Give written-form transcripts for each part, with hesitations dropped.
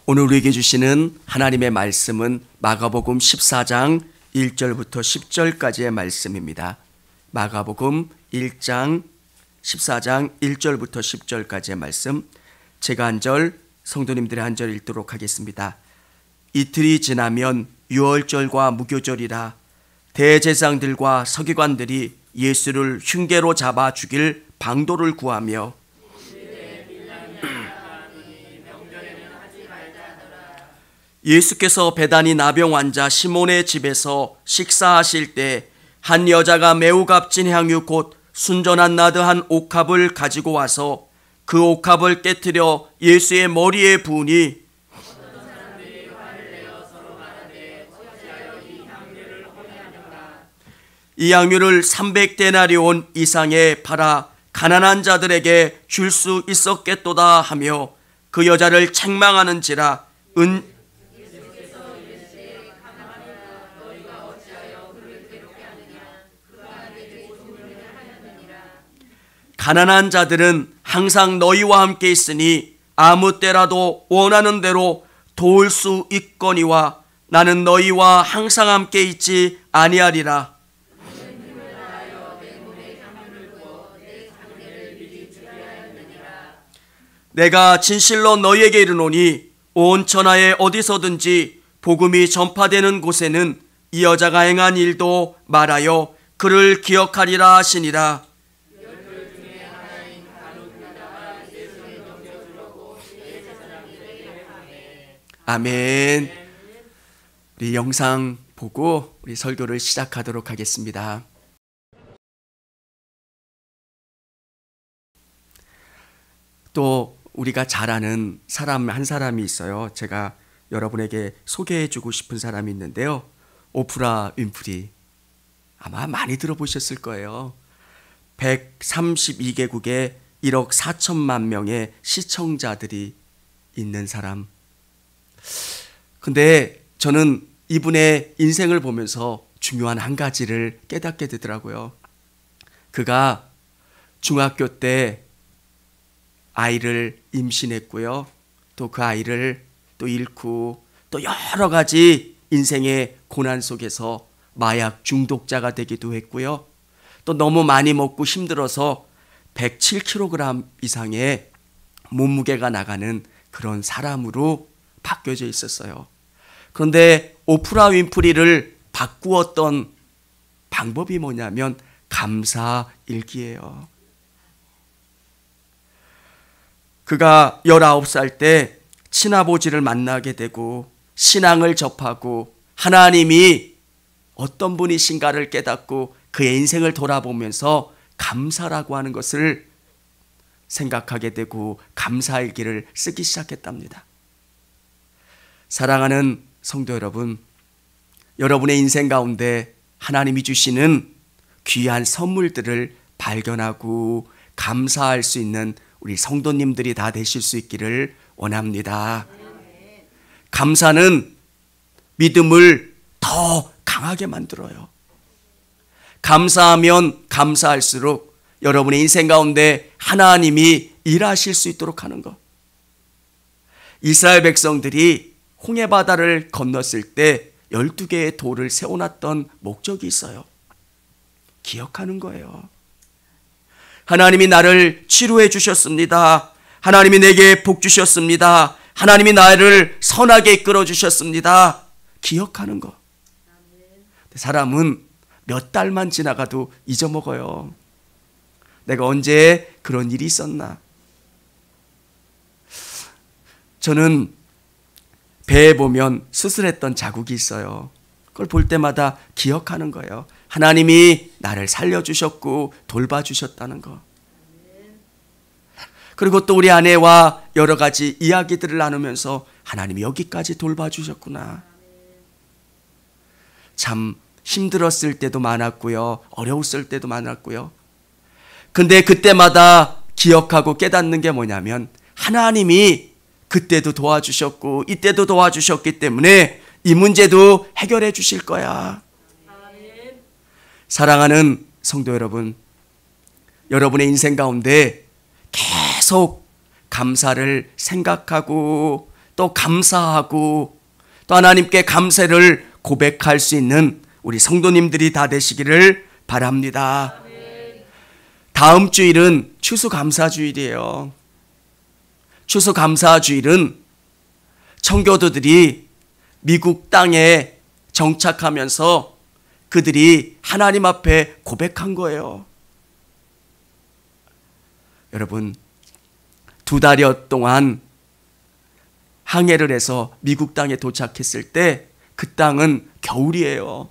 오늘 우리에게 주시는 하나님의 말씀은 마가복음 14장 1절부터 10절까지의 말씀입니다. 마가복음 1장 14장 1절부터 10절까지의 말씀, 제가 한 절, 성도님들의 한 절 읽도록 하겠습니다. 이틀이 지나면 유월절과 무교절이라 대제사장들과 서기관들이 예수를 흉계로 잡아 죽일 방도를 구하며 예수께서 베다니 나병 환자 시몬의 집에서 식사하실 때 한 여자가 매우 값진 향유 곧 순전한 나드 한 옥합을 가지고 와서 그 옥합을 깨뜨려 예수의 머리에 부으니 이 향유를 300데나리온 이상에 팔아 가난한 자들에게 줄 수 있었겠도다 하며 그 여자를 책망하는지라 가난한 자들은 항상 너희와 함께 있으니 아무 때라도 원하는 대로 도울 수 있거니와 나는 너희와 항상 함께 있지 아니하리라. 내가 진실로 너희에게 이르노니 온 천하에 어디서든지 복음이 전파되는 곳에는 이 여자가 행한 일도 말하여 그를 기억하리라 하시니라. 아멘. 우리 영상 보고 우리 설교를 시작하도록 하겠습니다. 또 우리가 잘 아는 사람 한 사람이 있어요. 제가 여러분에게 소개해주고 싶은 사람이 있는데요. 오프라 윈프리. 아마 많이 들어보셨을 거예요. 132개국에 1억 4천만 명의 시청자들이 있는 사람. 근데 저는 이분의 인생을 보면서 중요한 한 가지를 깨닫게 되더라고요. 그가 중학교 때 아이를 임신했고요. 또 그 아이를 또 잃고 또 여러 가지 인생의 고난 속에서 마약 중독자가 되기도 했고요. 또 너무 많이 먹고 힘들어서 107kg 이상의 몸무게가 나가는 그런 사람으로 바뀌어져 있었어요. 그런데 오프라 윈프리를 바꾸었던 방법이 뭐냐면 감사 일기예요. 그가 19살 때 친아버지를 만나게 되고 신앙을 접하고 하나님이 어떤 분이신가를 깨닫고 그의 인생을 돌아보면서 감사라고 하는 것을 생각하게 되고 감사일기를 쓰기 시작했답니다. 사랑하는 성도 여러분, 여러분의 인생 가운데 하나님이 주시는 귀한 선물들을 발견하고 감사할 수 있는 우리 성도님들이 다 되실 수 있기를 원합니다. 감사는 믿음을 더 강하게 만들어요. 감사하면 감사할수록 여러분의 인생 가운데 하나님이 일하실 수 있도록 하는 것. 이스라엘 백성들이 홍해바다를 건넜을 때 12개의 돌을 세워놨던 목적이 있어요. 기억하는 거예요. 하나님이 나를 치료해 주셨습니다. 하나님이 내게 복 주셨습니다. 하나님이 나를 선하게 이끌어 주셨습니다. 기억하는 거. 사람은 몇 달만 지나가도 잊어먹어요. 내가 언제 그런 일이 있었나. 저는 배에 보면 수술했던 자국이 있어요. 그걸 볼 때마다 기억하는 거예요. 하나님이 나를 살려주셨고 돌봐주셨다는 거. 그리고 또 우리 아내와 여러 가지 이야기들을 나누면서 하나님이 여기까지 돌봐주셨구나. 참 힘들었을 때도 많았고요. 어려웠을 때도 많았고요. 근데 그때마다 기억하고 깨닫는 게 뭐냐면 하나님이 그때도 도와주셨고 이때도 도와주셨기 때문에 이 문제도 해결해 주실 거야. 사랑하는 성도 여러분, 여러분의 인생 가운데 계속 감사를 생각하고 또 감사하고 또 하나님께 감사를 고백할 수 있는 우리 성도님들이 다 되시기를 바랍니다. 다음 주일은 추수감사주일이에요. 추수감사주일은 청교도들이 미국 땅에 정착하면서 그들이 하나님 앞에 고백한 거예요. 여러분, 2달여 동안 항해를 해서 미국 땅에 도착했을 때 그 땅은 겨울이에요.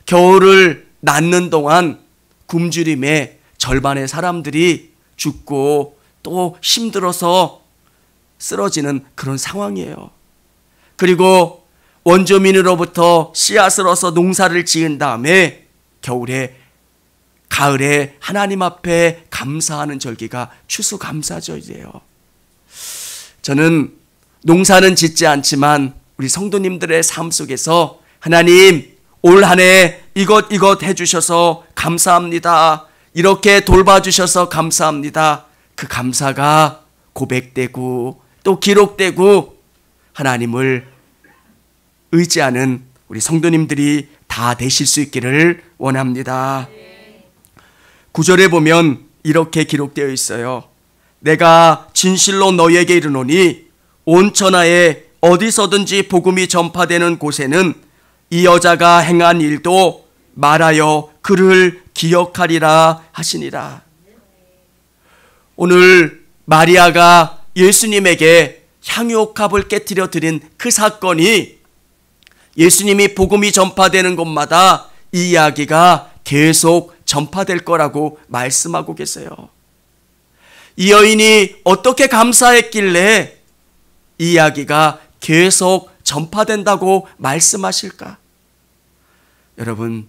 겨울을 낳는 동안 굶주림에 절반의 사람들이 죽고 또 힘들어서 쓰러지는 그런 상황이에요. 그리고 원주민으로부터 씨앗을 얻어서 농사를 지은 다음에 가을에 하나님 앞에 감사하는 절기가 추수감사절이에요. 저는 농사는 짓지 않지만 우리 성도님들의 삶 속에서 하나님 올 한 해 이것 해주셔서 감사합니다. 이렇게 돌봐주셔서 감사합니다. 그 감사가 고백되고 또 기록되고 하나님을 의지하는 우리 성도님들이 다 되실 수 있기를 원합니다. 9절에 보면 이렇게 기록되어 있어요. 내가 진실로 너희에게 이르노니 온 천하에 어디서든지 복음이 전파되는 곳에는 이 여자가 행한 일도 말하여 그를 기억하리라 하시니라. 오늘 마리아가 예수님에게 향유옥합을 깨뜨려 드린 그 사건이 예수님이 복음이 전파되는 곳마다 이 이야기가 계속 전파될 거라고 말씀하고 계세요. 이 여인이 어떻게 감사했길래 이 이야기가 계속 전파된다고 말씀하실까? 여러분,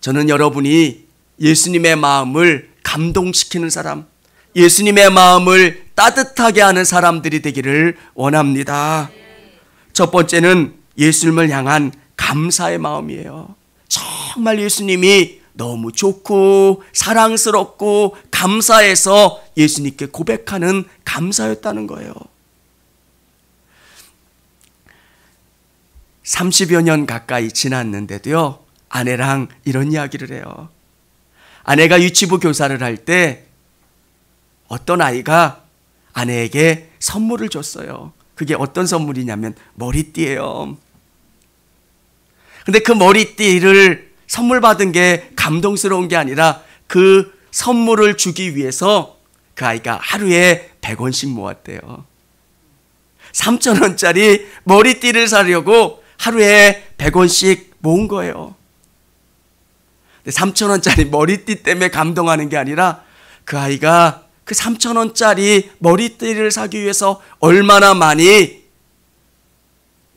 저는 여러분이 예수님의 마음을 감동시키는 사람, 예수님의 마음을 따뜻하게 하는 사람들이 되기를 원합니다. 첫 번째는 예수님을 향한 감사의 마음이에요. 정말 예수님이 너무 좋고 사랑스럽고 감사해서 예수님께 고백하는 감사였다는 거예요. 30여 년 가까이 지났는데도요, 아내랑 이런 이야기를 해요. 아내가 유치부 교사를 할 때 어떤 아이가 아내에게 선물을 줬어요. 그게 어떤 선물이냐면 머리띠예요. 근데 그 머리띠를 선물 받은 게 감동스러운 게 아니라 그 선물을 주기 위해서 그 아이가 하루에 100원씩 모았대요. 3,000원짜리 머리띠를 사려고 하루에 100원씩 모은 거예요. 3,000원짜리 머리띠 때문에 감동하는 게 아니라 그 아이가 그 3,000원짜리 머리띠를 사기 위해서 얼마나 많이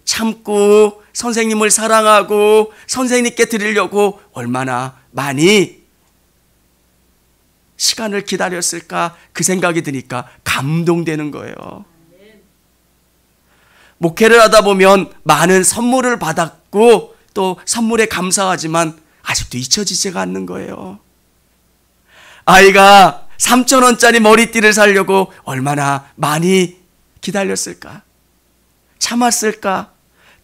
참고 선생님을 사랑하고 선생님께 드리려고 얼마나 많이 시간을 기다렸을까, 그 생각이 드니까 감동되는 거예요. 목회를 하다 보면 많은 선물을 받았고 또 선물에 감사하지만 아직도 잊혀지지가 않는 거예요. 아이가 3,000원짜리 머리띠를 사려고 얼마나 많이 기다렸을까, 참았을까,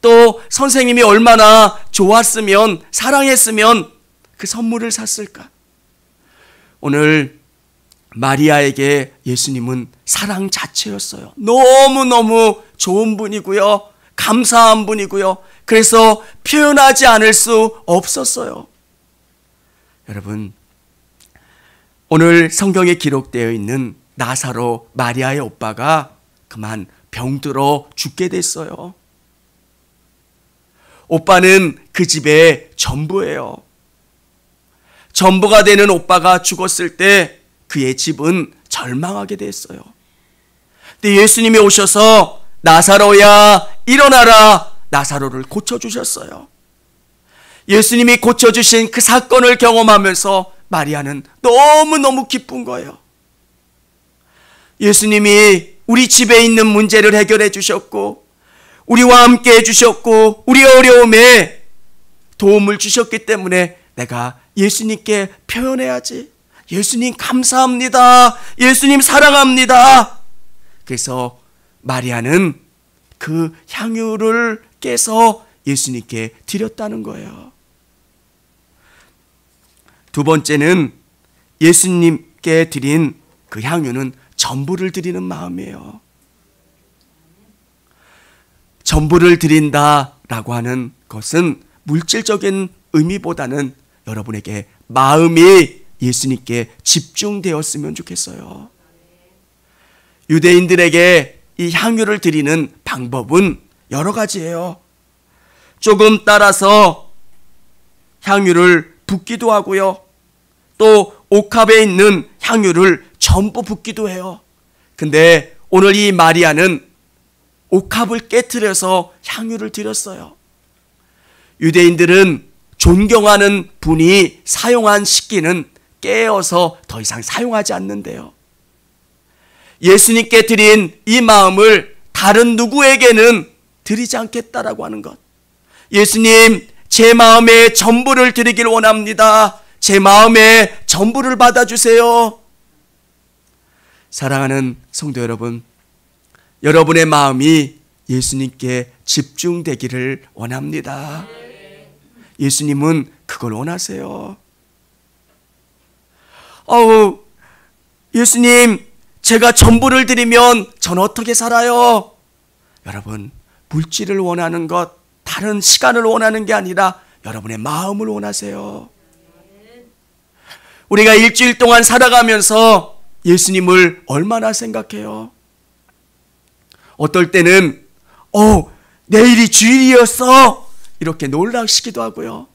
또 선생님이 얼마나 좋았으면, 사랑했으면 그 선물을 샀을까. 오늘 마리아에게 예수님은 사랑 자체였어요. 너무너무 좋은 분이고요, 감사한 분이고요. 그래서 표현하지 않을 수 없었어요. 여러분, 오늘 성경에 기록되어 있는 나사로, 마리아의 오빠가 그만 병들어 죽게 됐어요. 오빠는 그 집의 전부예요. 전부가 되는 오빠가 죽었을 때 그의 집은 절망하게 됐어요. 근데 예수님이 오셔서 나사로야 일어나라, 나사로를 고쳐주셨어요. 예수님이 고쳐주신 그 사건을 경험하면서 마리아는 너무너무 기쁜 거예요. 예수님이 우리 집에 있는 문제를 해결해 주셨고 우리와 함께 해주셨고 우리 어려움에 도움을 주셨기 때문에 내가 예수님께 표현해야지. 예수님 감사합니다. 예수님 사랑합니다. 그래서 마리아는 그 향유를 깨서 예수님께 드렸다는 거예요. 두 번째는 예수님께 드린 그 향유는 전부를 드리는 마음이에요. 전부를 드린다라고 하는 것은 물질적인 의미보다는 여러분에게 마음이 예수님께 집중되었으면 좋겠어요. 유대인들에게 이 향유를 드리는 방법은 여러 가지예요. 조금 따라서 향유를 붓기도 하고요. 또 옥합에 있는 향유를 전부 붓기도 해요. 근데 오늘 이 마리아는 옥합을 깨트려서 향유를 드렸어요. 유대인들은 존경하는 분이 사용한 식기는 깨어서 더 이상 사용하지 않는데요. 예수님께 드린 이 마음을 다른 누구에게는 드리지 않겠다라고 하는 것. 예수님, 제 마음에 전부를 드리길 원합니다. 제 마음에 전부를 받아주세요. 사랑하는 성도 여러분, 여러분의 마음이 예수님께 집중되기를 원합니다. 예수님은 그걸 원하세요. 예수님, 제가 전부를 드리면 전 어떻게 살아요? 여러분, 물질을 원하는 것, 다른 시간을 원하는 게 아니라 여러분의 마음을 원하세요. 우리가 일주일 동안 살아가면서 예수님을 얼마나 생각해요? 어떨 때는 내일이 주일이었어 이렇게 놀라시기도 하고요.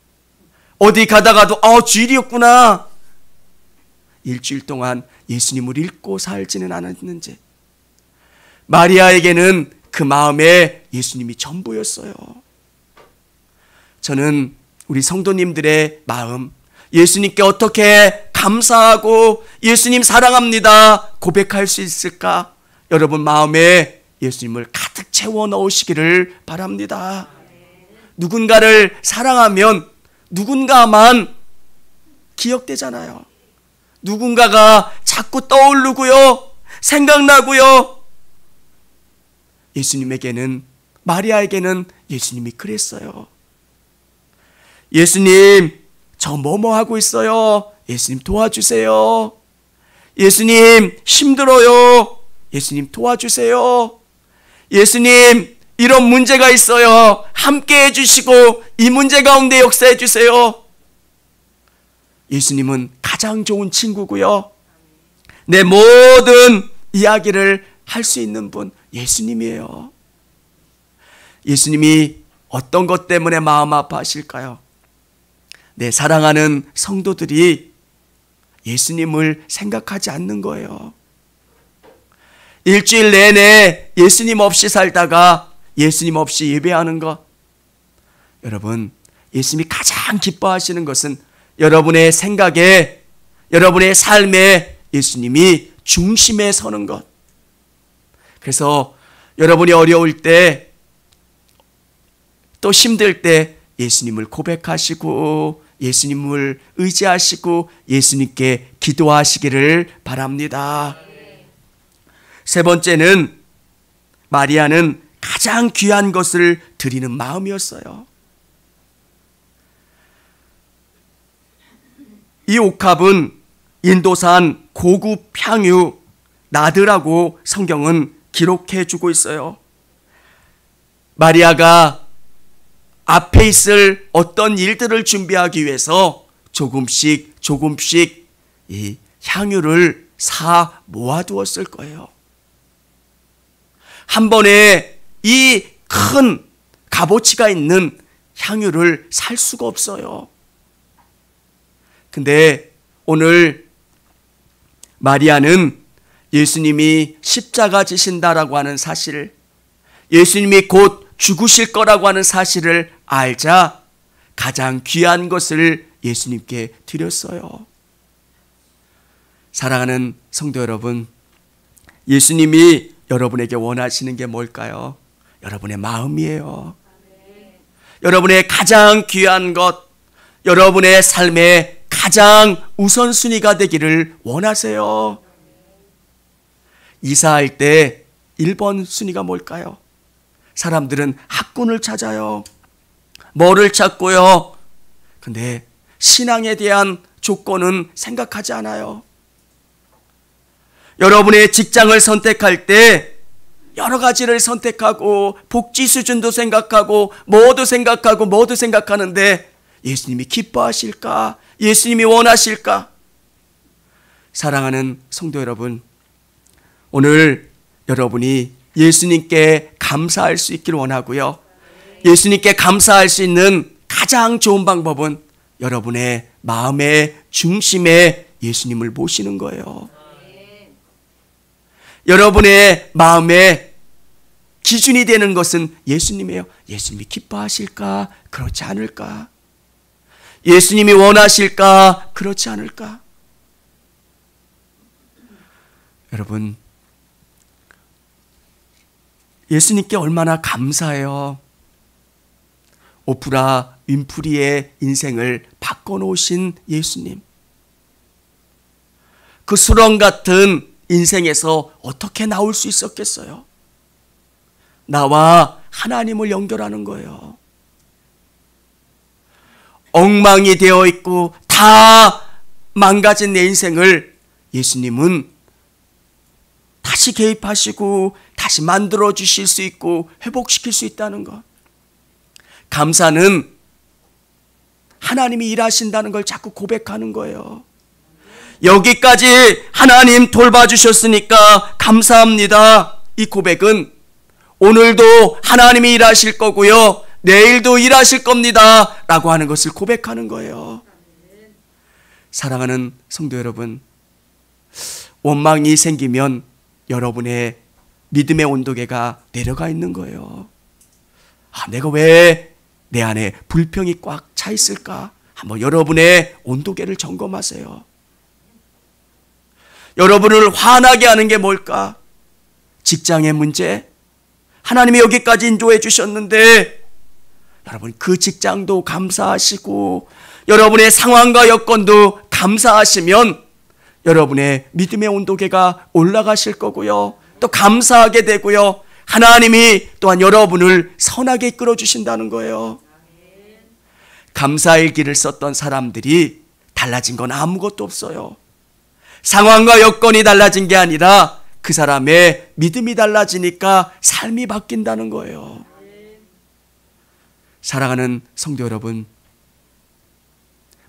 어디 가다가도 주일이었구나. 일주일 동안 예수님을 잊고 살지는 않았는지. 마리아에게는 그 마음에 예수님이 전부였어요. 저는 우리 성도님들의 마음, 예수님께 어떻게 감사하고 예수님 사랑합니다 고백할 수 있을까? 여러분 마음에 예수님을 가득 채워 넣으시기를 바랍니다. 누군가를 사랑하면 누군가만 기억되잖아요. 누군가가 자꾸 떠오르고요, 생각나고요. 예수님에게는, 마리아에게는 예수님이 그랬어요. 예수님, 저 뭐뭐 하고 있어요. 예수님 도와주세요. 예수님 힘들어요. 예수님 도와주세요. 예수님 이런 문제가 있어요. 함께 해주시고 이 문제 가운데 역사해 주세요. 예수님은 가장 좋은 친구고요. 내 모든 이야기를 할 수 있는 분 예수님이에요. 예수님이 어떤 것 때문에 마음 아파하실까요? 내 사랑하는 성도들이 예수님을 생각하지 않는 거예요. 일주일 내내 예수님 없이 살다가 예수님 없이 예배하는 것. 여러분, 예수님이 가장 기뻐하시는 것은 여러분의 생각에, 여러분의 삶에 예수님이 중심에 서는 것. 그래서 여러분이 어려울 때, 또 힘들 때 예수님을 고백하시고 예수님을 의지하시고 예수님께 기도하시기를 바랍니다. 세 번째는 마리아는 가장 귀한 것을 드리는 마음이었어요. 이 옥합은 인도산 고급 향유 나드라고 성경은 기록해 주고 있어요. 마리아가 앞에 있을 어떤 일들을 준비하기 위해서 조금씩 이 향유를 사 모아두었을 거예요. 한 번에 이 큰 값어치가 있는 향유를 살 수가 없어요. 근데 오늘 마리아는 예수님이 십자가 지신다라고 하는 사실, 예수님이 곧 죽으실 거라고 하는 사실을 알자 가장 귀한 것을 예수님께 드렸어요. 사랑하는 성도 여러분, 예수님이 여러분에게 원하시는 게 뭘까요? 여러분의 마음이에요. 여러분의 가장 귀한 것, 여러분의 삶의 가장 우선순위가 되기를 원하세요. 이사할 때 1번 순위가 뭘까요? 사람들은 학군을 찾아요. 뭐를 찾고요? 근데 신앙에 대한 조건은 생각하지 않아요. 여러분의 직장을 선택할 때 여러 가지를 선택하고 복지 수준도 생각하고 뭐도 생각하는데 예수님이 기뻐하실까? 예수님이 원하실까? 사랑하는 성도 여러분, 오늘 여러분이 예수님께 감사할 수 있기를 원하고요. 예수님께 감사할 수 있는 가장 좋은 방법은 여러분의 마음의 중심에 예수님을 모시는 거예요. 여러분의 마음의 기준이 되는 것은 예수님이에요. 예수님이 기뻐하실까? 그렇지 않을까? 예수님이 원하실까? 그렇지 않을까? 여러분, 예수님께 얼마나 감사해요. 오프라 윈프리의 인생을 바꿔놓으신 예수님. 그 수렁 같은 인생에서 어떻게 나올 수 있었겠어요? 나와 하나님을 연결하는 거예요. 엉망이 되어 있고 다 망가진 내 인생을 예수님은 다시 개입하시고 다시 만들어 주실 수 있고 회복시킬 수 있다는 것. 감사는 하나님이 일하신다는 걸 자꾸 고백하는 거예요. 여기까지 하나님 돌봐주셨으니까 감사합니다. 이 고백은 오늘도 하나님이 일하실 거고요. 내일도 일하실 겁니다. 라고 하는 것을 고백하는 거예요. 사랑하는 성도 여러분, 원망이 생기면 여러분의 믿음의 온도계가 내려가 있는 거예요. 내가 왜 내 안에 불평이 꽉 차 있을까? 한번 여러분의 온도계를 점검하세요. 여러분을 화나게 하는 게 뭘까? 직장의 문제? 하나님이 여기까지 인도해 주셨는데 여러분 그 직장도 감사하시고 여러분의 상황과 여건도 감사하시면 여러분의 믿음의 온도계가 올라가실 거고요. 또 감사하게 되고요. 하나님이 또한 여러분을 선하게 이끌어 주신다는 거예요. 감사의 길을 썼던 사람들이 달라진 건 아무것도 없어요. 상황과 여건이 달라진 게 아니라 그 사람의 믿음이 달라지니까 삶이 바뀐다는 거예요. 사랑하는 성도 여러분,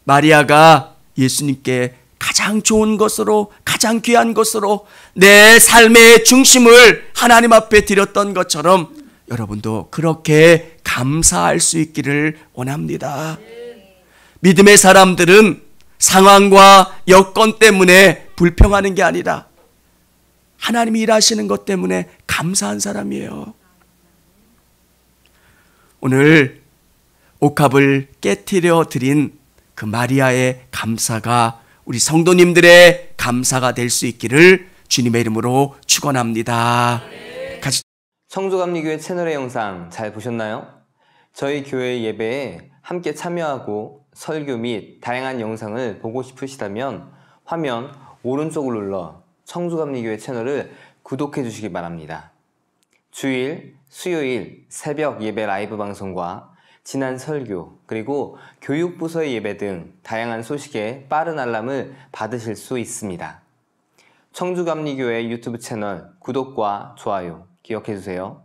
마리아가 예수님께 가장 좋은 것으로, 가장 귀한 것으로 내 삶의 중심을 하나님 앞에 드렸던 것처럼 여러분도 그렇게 감사할 수 있기를 원합니다. 믿음의 사람들은 상황과 여건 때문에 불평하는 게 아니라 하나님이 일하시는 것 때문에 감사한 사람이에요. 오늘 옥합을 깨트려 드린 그 마리아의 감사가 우리 성도님들의 감사가 될 수 있기를 주님의 이름으로 축원합니다. 같이 청주감리교회 채널의 영상 잘 보셨나요? 저희 교회 예배에 함께 참여하고 설교 및 다양한 영상을 보고 싶으시다면 화면 오른쪽을 눌러 청주감리교회 채널을 구독해 주시기 바랍니다. 주일, 수요일 새벽 예배 라이브 방송과 지난 설교, 그리고 교육부서의 예배 등 다양한 소식에 빠른 알람을 받으실 수 있습니다. 청주감리교회 유튜브 채널 구독과 좋아요 기억해 주세요.